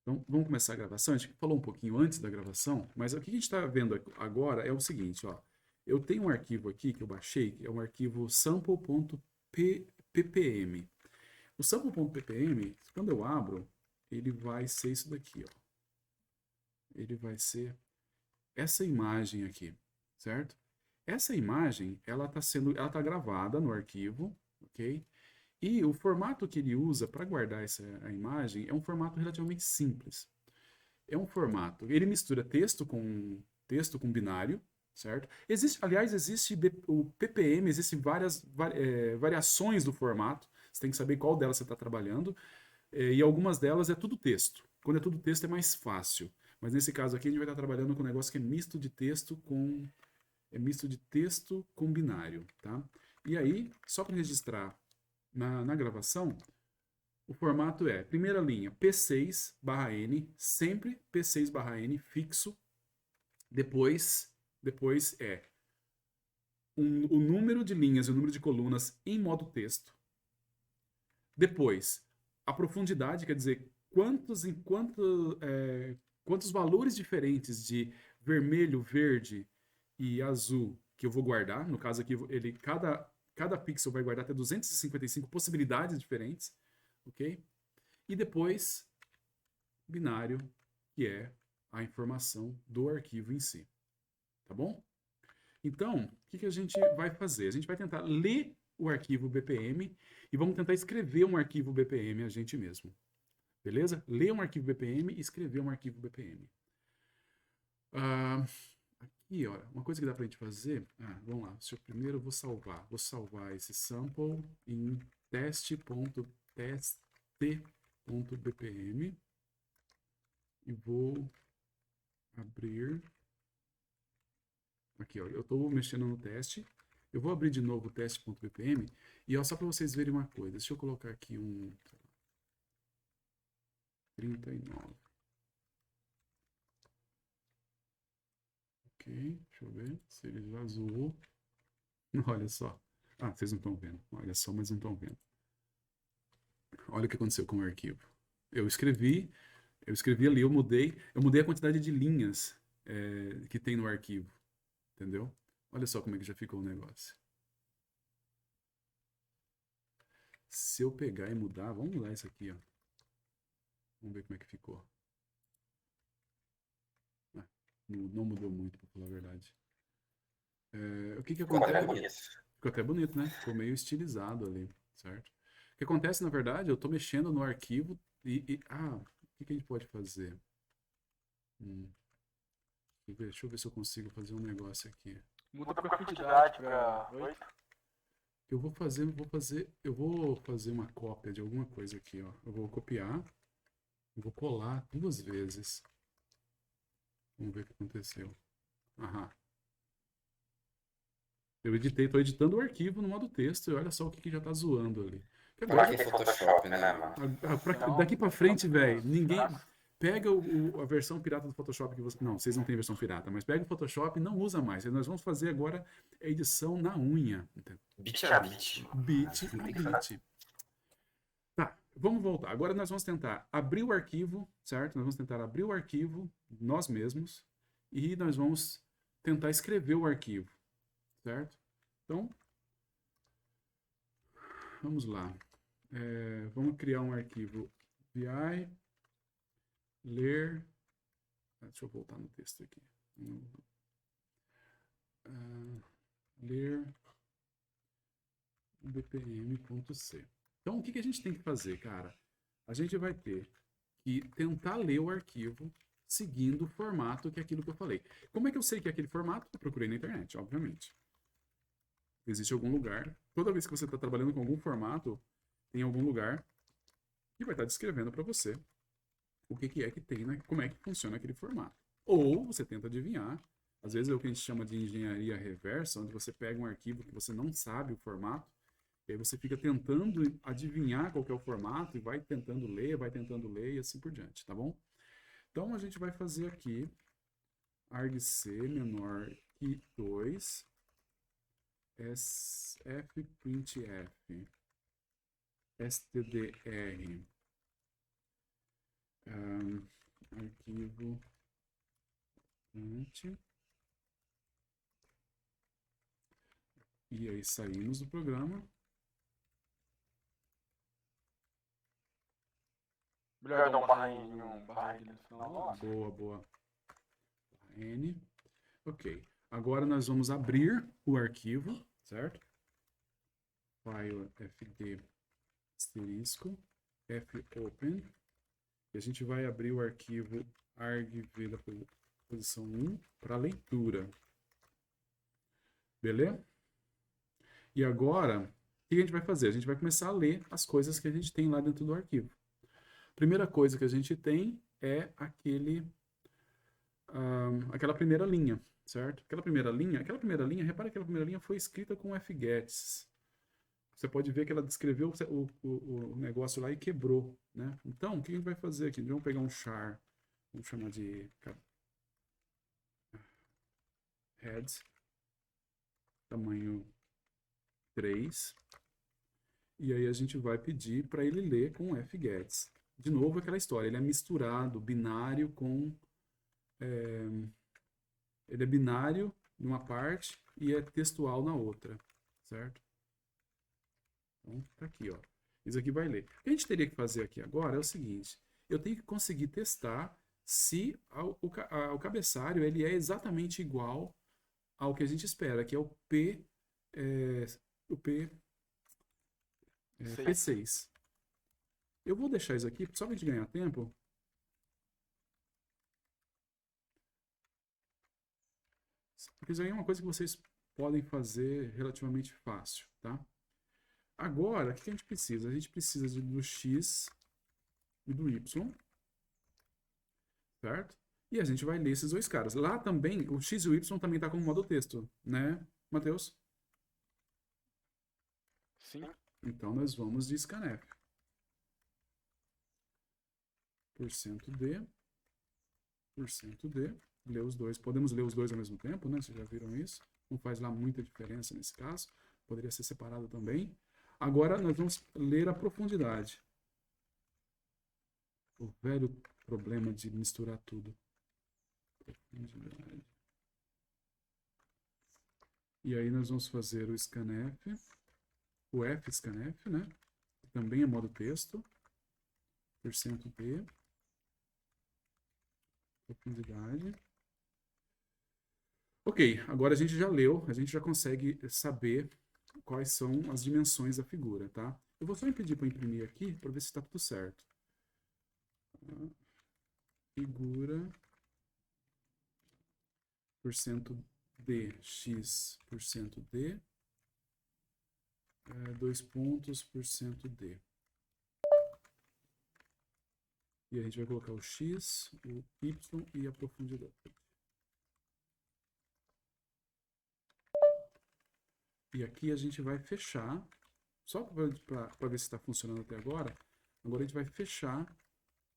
Então, vamos começar a gravação. A gente falou um pouquinho antes da gravação, mas o que a gente está vendo agora é o seguinte, ó. Eu tenho um arquivo aqui que eu baixei, que é um arquivo sample.ppm. O sample.ppm, quando eu abro, ele vai ser isso daqui, ó. Ele vai ser essa imagem aqui, certo? Essa imagem, ela tá gravada no arquivo, ok? E o formato que ele usa para guardar a imagem é um formato relativamente simples. É um formato, ele mistura texto com binário, certo? Existe o ppm, existem várias variações do formato. Você tem que saber qual delas você está trabalhando. E algumas delas é tudo texto. Quando é tudo texto é mais fácil. Mas nesse caso aqui a gente vai estar trabalhando com um negócio que é misto de texto com binário, tá? E aí, só para registrar na gravação, o formato é, primeira linha, P6/N, sempre P6/N fixo. Depois é o número de linhas e o número de colunas em modo texto. Depois, a profundidade, quer dizer, quantos valores diferentes de vermelho, verde e azul que eu vou guardar. No caso aqui, cada pixel vai guardar até 255 possibilidades diferentes, ok? E depois, binário, que é a informação do arquivo em si, tá bom? Então, o que a gente vai fazer? A gente vai tentar ler o arquivo BPM e vamos tentar escrever um arquivo BPM a gente mesmo. Beleza? Ler um arquivo BPM e escrever um arquivo BPM. Aqui, ó, uma coisa que dá pra gente fazer. Vamos lá. Primeiro eu vou salvar. Vou salvar esse sample em teste.bpm e vou abrir. Aqui, ó, eu estou mexendo no teste. Eu vou abrir de novo o teste.bpm e ó, só para vocês verem uma coisa. Deixa eu colocar aqui um 39. Ok, deixa eu ver se ele já zoou. Olha só. Vocês não estão vendo. Olha só, mas não estão vendo. Olha o que aconteceu com o arquivo. Eu escrevi, eu escrevi ali, eu mudei a quantidade de linhas que tem no arquivo. Entendeu? Olha só como é que já ficou o negócio. Se eu pegar e mudar, vamos mudar isso aqui, ó. Vamos ver como é que ficou. Não mudou muito, pra falar a verdade. O que acontece? Ficou até bonito, né? Ficou meio estilizado ali, certo? O que acontece, na verdade, eu estou mexendo no arquivo o que a gente pode fazer? Deixa eu ver se eu consigo fazer um negócio aqui. Muda a profundidade para 8. Eu vou fazer uma cópia de alguma coisa aqui, ó. Eu vou copiar, eu vou colar 2 vezes. Vamos ver o que aconteceu. Tô editando o arquivo no modo texto e olha só o que já tá zoando ali. Agora que é Photoshop, né, mano? Daqui pra frente, velho, ninguém. Pega a versão pirata do Photoshop que você. Não, vocês não têm versão pirata, mas pega o Photoshop e não usa mais. Nós vamos fazer agora a edição na unha. Bit a bit. Bit a bit. Tá, vamos voltar. Agora nós vamos tentar abrir o arquivo, certo? Nós vamos tentar abrir o arquivo nós mesmos e nós vamos tentar escrever o arquivo, certo? Então, vamos lá. Vamos criar um arquivo vi ler. Deixa eu voltar no texto aqui. Ler bpm.c. Então, o que a gente tem que fazer, cara? A gente vai ter que tentar ler o arquivo seguindo o formato que é aquilo que eu falei. Como é que eu sei que é aquele formato? Eu procurei na internet, obviamente. Existe algum lugar. Toda vez que você está trabalhando com algum formato, tem algum lugar que vai estar descrevendo para você o que é que tem, né? Como é que funciona aquele formato. Ou você tenta adivinhar. Às vezes é o que a gente chama de engenharia reversa, onde você pega um arquivo que você não sabe o formato, e aí você fica tentando adivinhar qual que é o formato, e vai tentando ler, e assim por diante, tá bom? Então a gente vai fazer aqui argc menor que 2 fprintf stdr arquivo ante. E aí saímos do programa. Melhor dar um barra N, um barra N no final, nossa. Boa, boa. N. Ok. Agora nós vamos abrir o arquivo, certo? File fd asterisco fopen. E a gente vai abrir o arquivo argv da posição 1 para leitura. Beleza? E agora, o que a gente vai fazer? A gente vai começar a ler as coisas que a gente tem lá dentro do arquivo. A primeira coisa que a gente tem é aquela primeira linha, certo? Aquela primeira linha, repara que aquela primeira linha foi escrita com fgets. Você pode ver que ela descreveu o negócio lá e quebrou, né? Então, o que a gente vai fazer aqui? Vamos pegar um char, vamos chamar de head, tamanho 3, e aí a gente vai pedir para ele ler com fgets. De novo, aquela história, ele é misturado, binário com... ele é binário numa parte e é textual na outra, certo? Então, tá aqui, ó. Isso aqui vai ler. O que a gente teria que fazer aqui agora é o seguinte, eu tenho que conseguir testar se o cabeçalho ele é exatamente igual ao que a gente espera, que é o P6. Eu vou deixar isso aqui, só para a gente ganhar tempo. Porque isso aí é uma coisa que vocês podem fazer relativamente fácil, tá? Agora, o que a gente precisa? A gente precisa do X e do Y, certo? E a gente vai ler esses dois caras. Lá também, o X e o Y também tá como modo texto, né, Matheus? Sim. Então, nós vamos de scanf. %d, %d, ler os dois. Podemos ler os dois ao mesmo tempo, né? Vocês já viram isso? Não faz lá muita diferença nesse caso. Poderia ser separado também. Agora nós vamos ler a profundidade. O velho problema de misturar tudo. Profundidade. E aí nós vamos fazer o scanf, o fscanf, né? Que também é modo texto. %d. Profundidade. Ok, agora a gente já leu, a gente já consegue saber quais são as dimensões da figura, tá? Eu vou só pedir para imprimir aqui para ver se está tudo certo. Figura %d, x %d, 2 pontos %d. E a gente vai colocar o x, o y e a profundidade. E aqui a gente vai fechar, só para ver se está funcionando até agora. Agora a gente vai fechar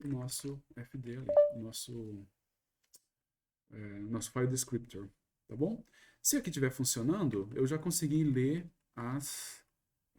o nosso FD ali, o nosso file descriptor, tá bom? Se aqui estiver funcionando, eu já consegui ler as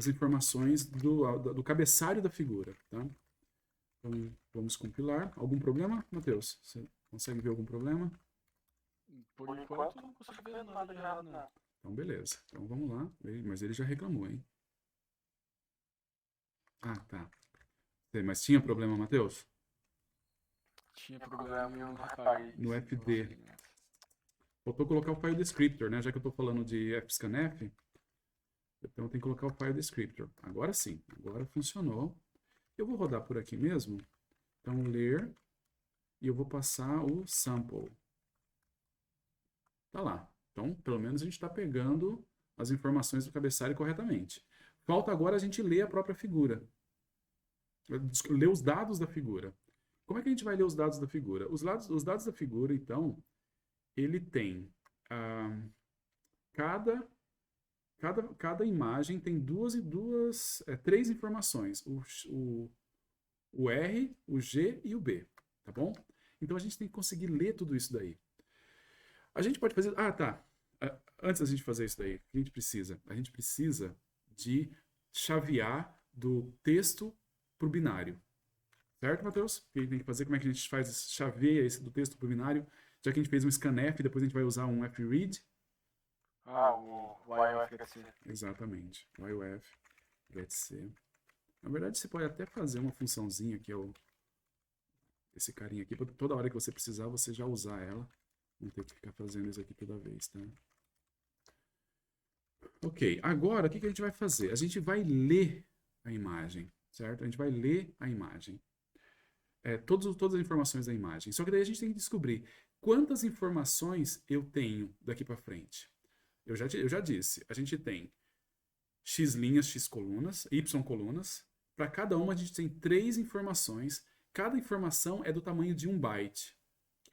informações do cabeçalho da figura, tá? Então, vamos compilar. Algum problema, Matheus? Você consegue ver algum problema? Por enquanto, não consigo ver nada de errado, não. Então, beleza. Então, vamos lá. Mas ele já reclamou, hein? Ah, tá. Mas tinha problema, Matheus? Tinha problema e eu não reparei. No FD. Faltou colocar o file descriptor, né? Já que eu estou falando de fscanf, então tem que colocar o file descriptor. Agora sim. Agora funcionou. Eu vou rodar por aqui mesmo. Então, ler. E eu vou passar o sample. Tá lá. Então, pelo menos a gente está pegando as informações do cabeçalho corretamente. Falta agora a gente ler a própria figura. Ler os dados da figura. Como é que a gente vai ler os dados da figura? Os dados da figura, então, ele tem... cada imagem tem três informações. O R, o G e o B. Tá bom? Então, a gente tem que conseguir ler tudo isso daí. A gente pode fazer... Ah, tá. Antes da gente fazer isso daí, o que a gente precisa? A gente precisa de chavear do texto para o binário, Certo, Matheus? O que a gente tem que fazer? Como é que a gente faz, chaveia esse do texto para o binário? Já que a gente fez um scanf, depois a gente vai usar um fread. O YOF Exatamente. YOF getC. Na verdade, você pode até fazer uma funçãozinha que é esse carinha aqui, para toda hora que você precisar, você já usar ela. Não ter que ficar fazendo isso aqui toda vez, tá? Ok, agora o que a gente vai fazer? A gente vai ler a imagem, certo? A gente vai ler a imagem. Todas as informações da imagem. Só que daí a gente tem que descobrir quantas informações eu tenho daqui para frente. Eu já disse, a gente tem x linhas, x colunas, y colunas. Para cada uma a gente tem 3 informações. Cada informação é do tamanho de 1 byte,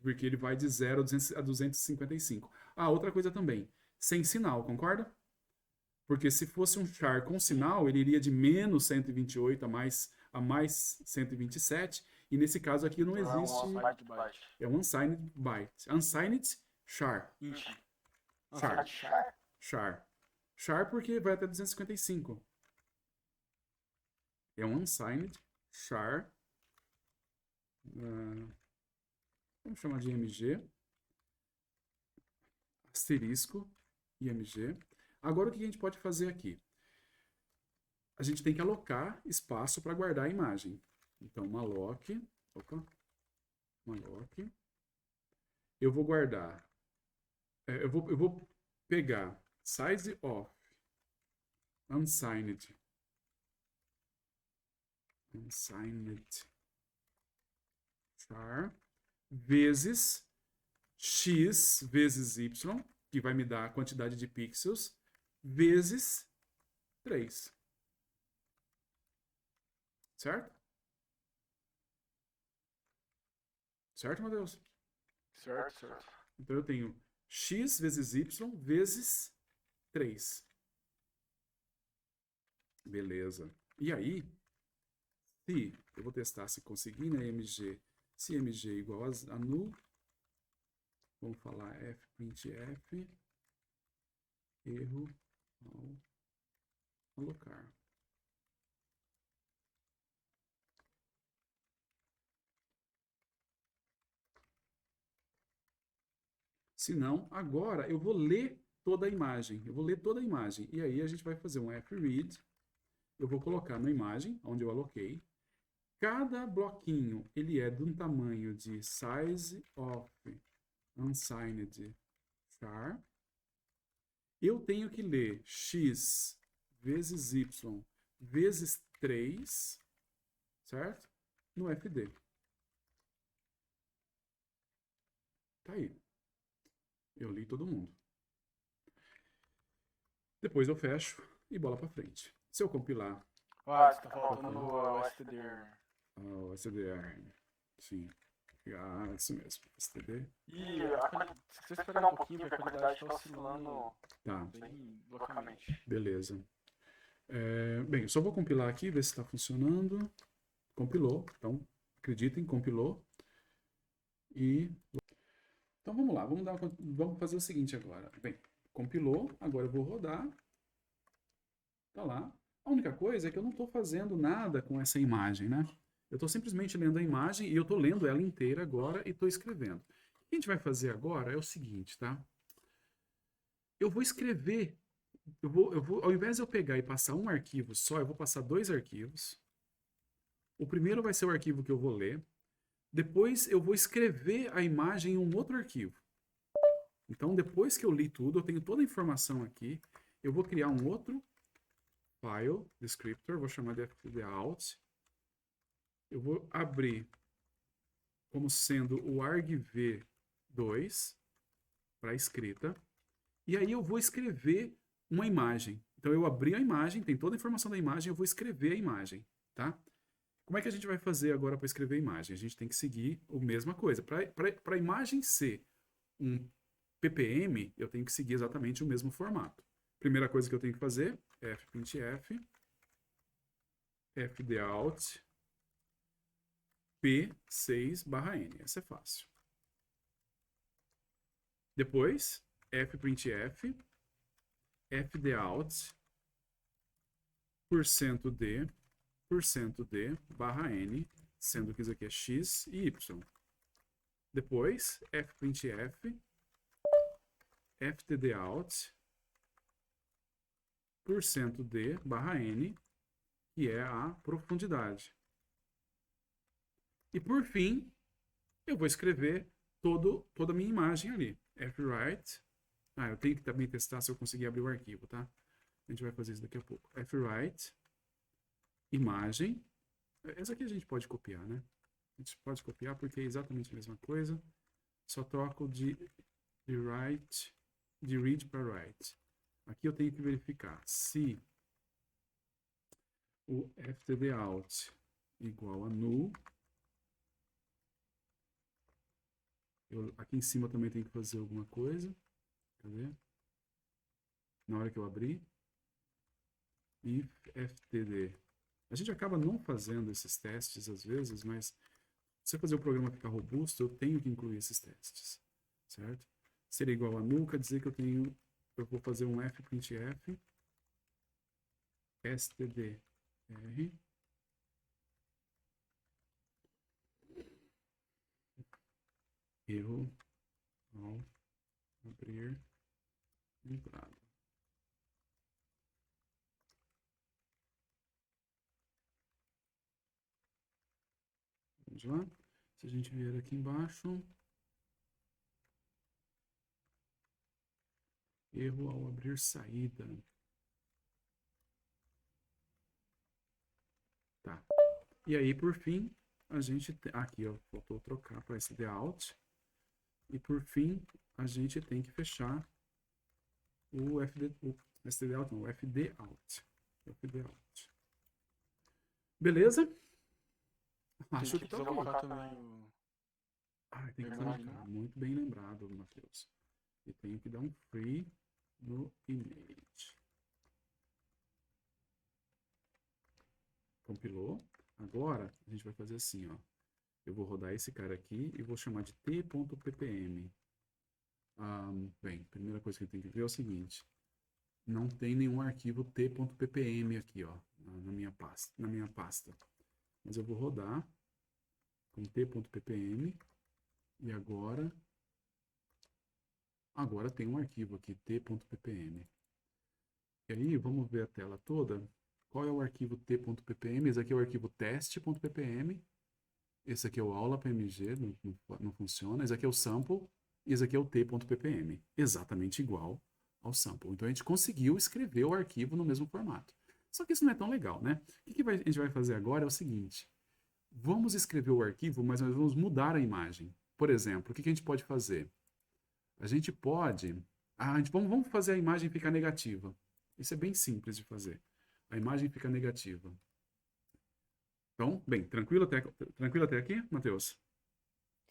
porque ele vai de 0 a 255. Ah, outra coisa também, sem sinal, concorda? Porque se fosse um char com sinal, ele iria de menos 128 a mais 127, e nesse caso aqui não existe... É um unsigned byte. Unsigned char. Char. Char porque vai até 255. É um unsigned char. Vamos chamar de img. Asterisco img. Agora o que a gente pode fazer aqui? A gente tem que alocar espaço para guardar a imagem. Então, malloc. Eu vou guardar. Eu vou pegar size of unsigned char vezes x vezes y, que vai me dar a quantidade de pixels, vezes 3. Certo? Certo, Matheus? Certo. Então eu tenho x vezes y vezes 3. Beleza. E aí, se eu vou testar se conseguir, né, mg, se mg é igual a null, vamos falar fprintf, erro ao alocar. Se não, agora eu vou ler toda a imagem. E aí a gente vai fazer um fread. Eu vou colocar na imagem, onde eu aloquei. Cada bloquinho, ele é de um tamanho de size of unsigned char. Eu tenho que ler x vezes y vezes 3, certo? No fd. Tá aí. Eu li todo mundo. Depois eu fecho e bola para frente. Se eu compilar... Tá faltando o stdr. O stdr. Sim. Isso mesmo. std. E se você esperar um pouquinho, porque a qualidade está oscilando bem loucamente. Beleza. Bem, eu só vou compilar aqui, ver se está funcionando. Compilou. Então, acreditem, compilou. Então vamos lá, vamos fazer o seguinte agora. Bem, compilou, agora eu vou rodar. Tá lá. A única coisa é que eu não estou fazendo nada com essa imagem, né? Eu estou simplesmente lendo a imagem e eu estou lendo ela inteira agora e estou escrevendo. O que a gente vai fazer agora é o seguinte, tá? Eu vou escrever, ao invés de eu pegar e passar um arquivo só, eu vou passar 2 arquivos. O primeiro vai ser o arquivo que eu vou ler. Depois eu vou escrever a imagem em um outro arquivo. Então, depois que eu li tudo, eu tenho toda a informação aqui. Eu vou criar um outro file descriptor, vou chamar de fdout. Eu vou abrir como sendo o argv2 para escrita. E aí eu vou escrever uma imagem. Então, eu abri a imagem, tem toda a informação da imagem, eu vou escrever a imagem, tá? Como é que a gente vai fazer agora para escrever a imagem? A gente tem que seguir a mesma coisa. Para a imagem ser um ppm, eu tenho que seguir exatamente o mesmo formato. Primeira coisa que eu tenho que fazer é fprintf, fdout, p6/n. Essa é fácil. Depois, fprintf, fdout, %d, %d/n, sendo que isso aqui é x e y. Depois, fprintf, ftdout, %d barra n, que é a profundidade. E por fim, eu vou escrever toda a minha imagem ali. Fwrite. Eu tenho que também testar se eu conseguir abrir o arquivo, tá? A gente vai fazer isso daqui a pouco. Fwrite, imagem. Essa aqui a gente pode copiar, né? A gente pode copiar porque é exatamente a mesma coisa. Só troco de read para write. Aqui eu tenho que verificar se o ftdout igual a null. Aqui em cima também tem que fazer alguma coisa. Cadê? Na hora que eu abrir. If ftd. A gente acaba não fazendo esses testes às vezes, mas se eu fazer o programa ficar robusto, eu tenho que incluir esses testes. Certo? Se ele é igual a null, quer dizer que eu vou fazer um fprintf stdr erro ao abrir entrada. Vamos lá. Se a gente vier aqui embaixo, erro ao abrir saída. Tá. E aí, por fim, a gente... Aqui, ó, faltou trocar para stdout. E, por fim, a gente tem que fechar o stdout, não, o fdout. Beleza? Acho que tá bom. Tem que colocar. Muito bem lembrado, Matheus. E tenho que dar um free no image. Compilou. Agora, a gente vai fazer assim, ó. Eu vou rodar esse cara aqui e vou chamar de t.ppm. Bem, primeira coisa que eu tenho que ver é o seguinte. Não tem nenhum arquivo t.ppm aqui, ó, na minha pasta. Mas eu vou rodar com t.ppm e agora tem um arquivo aqui, t.ppm. E aí, vamos ver a tela toda. Qual é o arquivo t.ppm? Esse aqui é o arquivo teste.ppm. Esse aqui é o aula.pmg, não funciona. Esse aqui é o sample. E esse aqui é o t.ppm. Exatamente igual ao sample. Então, a gente conseguiu escrever o arquivo no mesmo formato. Só que isso não é tão legal, né? O que a gente vai fazer agora é o seguinte. Vamos escrever o arquivo, mas nós vamos mudar a imagem. Por exemplo, o que a gente pode fazer? A gente pode... vamos fazer a imagem ficar negativa. Isso é bem simples de fazer. A imagem fica negativa. Então, bem, tranquilo até aqui, Matheus?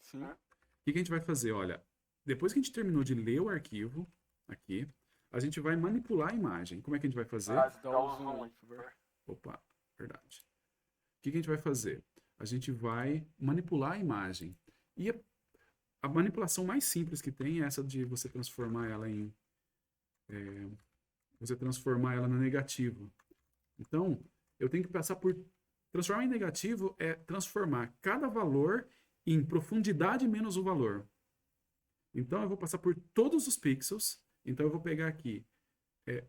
Sim. O que a gente vai fazer? Olha, depois que a gente terminou de ler o arquivo, aqui, a gente vai manipular a imagem. Como é que a gente vai fazer? Dá um zoom aí, por favor. Opa, verdade. O que a gente vai fazer? A gente vai manipular a imagem. E a manipulação mais simples que tem é essa de você transformar ela em... você transformar ela na negativa. Então, eu tenho que passar por... Transformar em negativo é transformar cada valor em profundidade menos o valor. Então, eu vou passar por todos os pixels. Então, eu vou pegar aqui.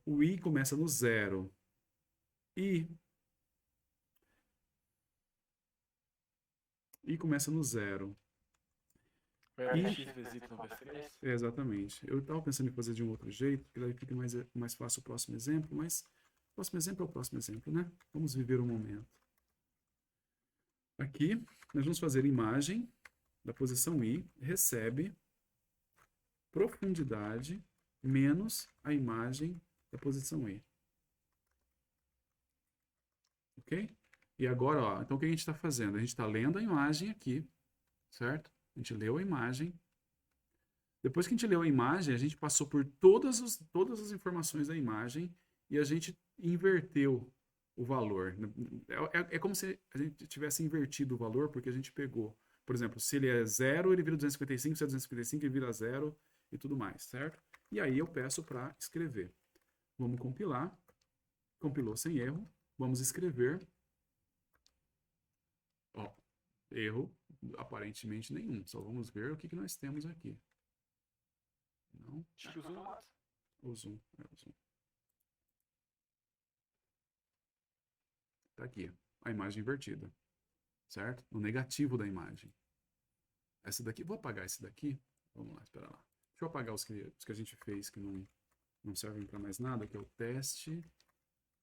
O i começa no 0. I começa no 0. Exatamente. Eu estava pensando em fazer de um outro jeito, porque daí fica mais fácil o próximo exemplo, mas o próximo exemplo é o próximo exemplo, né? Vamos viver o momento. Aqui, nós vamos fazer imagem da posição I, recebe profundidade menos a imagem da posição I. Ok? E agora, ó, então o que a gente está fazendo? A gente está lendo a imagem aqui, certo? A gente leu a imagem. Depois que a gente leu a imagem, a gente passou por todas as informações da imagem e a gente inverteu o valor. É como se a gente tivesse invertido o valor, porque a gente pegou, por exemplo, se ele é 0, ele vira 255, se é 255, ele vira 0 e tudo mais, certo? E aí eu peço para escrever. Vamos compilar. Compilou sem erro. Vamos escrever. Ó, Erro, aparentemente nenhum. Só vamos ver o que nós temos aqui. Não. Acho que o zoom não mata. O zoom. O zoom. Tá aqui, a imagem invertida. Certo? No negativo da imagem. Essa daqui, vou apagar esse daqui. Vamos lá, espera lá. Deixa eu apagar os que a gente fez que não servem para mais nada, que é o teste.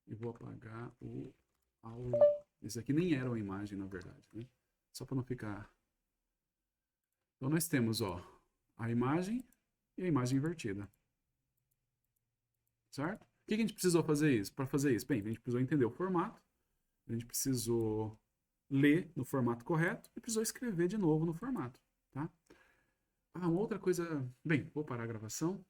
E vou apagar o aula. Esse aqui nem era uma imagem, na verdade, né? Só para não ficar... Então nós temos, ó, a imagem e a imagem invertida. Certo? O que a gente precisou fazer isso? Para fazer isso? Bem, a gente precisou entender o formato, a gente precisou ler no formato correto e precisou escrever de novo no formato, tá? Ah, uma outra coisa... Bem, vou parar a gravação.